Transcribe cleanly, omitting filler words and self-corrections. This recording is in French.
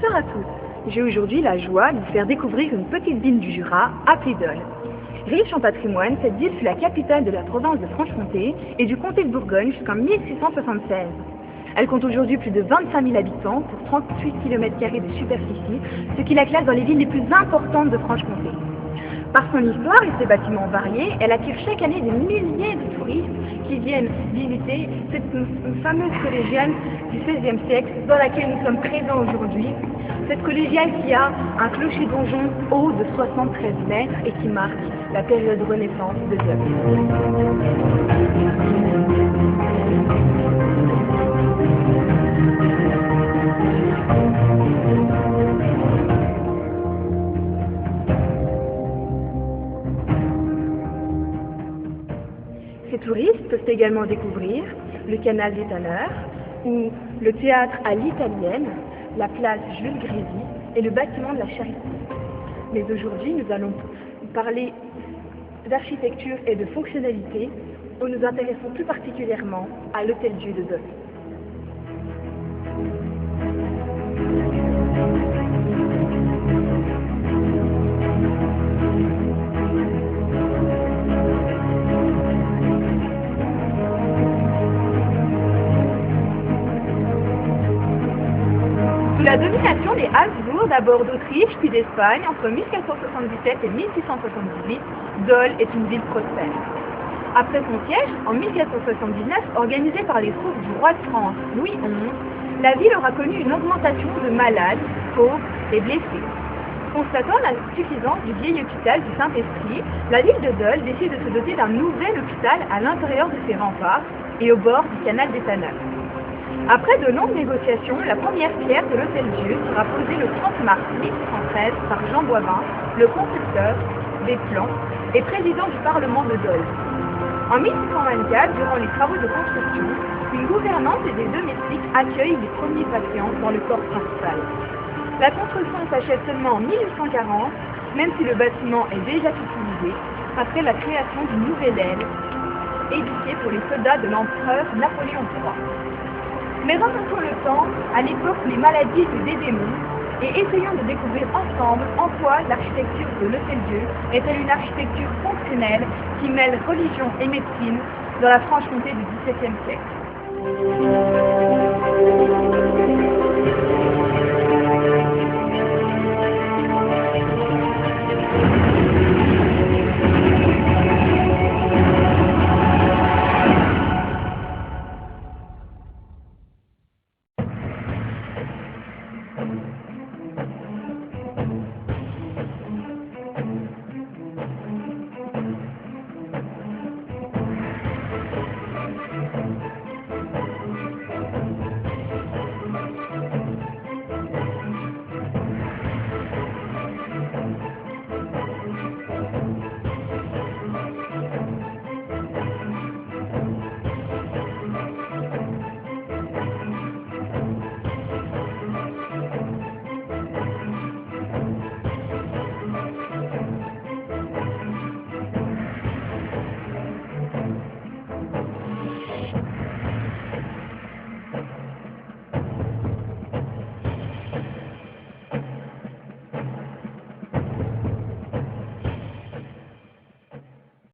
Bonsoir à tous. J'ai aujourd'hui la joie de vous faire découvrir une petite ville du Jura appelée Dole. Riche en patrimoine, cette ville fut la capitale de la province de Franche-Comté et du comté de Bourgogne jusqu'en 1676. Elle compte aujourd'hui plus de 25 000 habitants pour 38 km² de superficie, ce qui la classe dans les villes les plus importantes de Franche-Comté. Par son histoire et ses bâtiments variés, elle attire chaque année des milliers de touristes qui viennent visiter cette fameuse collégiale du XVIe siècle dans laquelle nous sommes présents aujourd'hui. Cette collégiale qui a un clocher-donjon haut de 73 mètres et qui marque la période Renaissance de Dole. Ces touristes peuvent également découvrir le canal des Tanneurs ou le théâtre à l'italienne, la place Jules Grévy et le bâtiment de la Charité. Mais aujourd'hui, nous allons parler d'architecture et de fonctionnalité où nous intéressons plus particulièrement à l'Hôtel-Dieu de Dole. Sous la domination des Habsbourg, d'abord d'Autriche puis d'Espagne, entre 1477 et 1678, Dole est une ville prospère. Après son siège, en 1479, organisé par les troupes du roi de France Louis XI, la ville aura connu une augmentation de malades, pauvres et blessés. Constatant l'insuffisance du vieil hôpital du Saint-Esprit, la ville de Dole décide de se doter d'un nouvel hôpital à l'intérieur de ses remparts et au bord du canal des Tanneurs. Après de longues négociations, la première pierre de l'Hôtel-Dieu sera posée le 30 mars 1613 par Jean Boivin, le constructeur des plans et président du Parlement de Dole. En 1624, durant les travaux de construction, une gouvernante et des domestiques accueillent les premiers patients dans le corps principal. La construction s'achève seulement en 1840, même si le bâtiment est déjà utilisé, après la création d'une nouvelle aile, édifiée pour les soldats de l'empereur Napoléon III. Mais remontons le temps à l'époque où les maladies se dédémonent et essayons de découvrir ensemble en quoi l'architecture de l'Hôtel-Dieu est-elle une architecture fonctionnelle qui mêle religion et médecine dans la Franche-Comté du XVIIe siècle.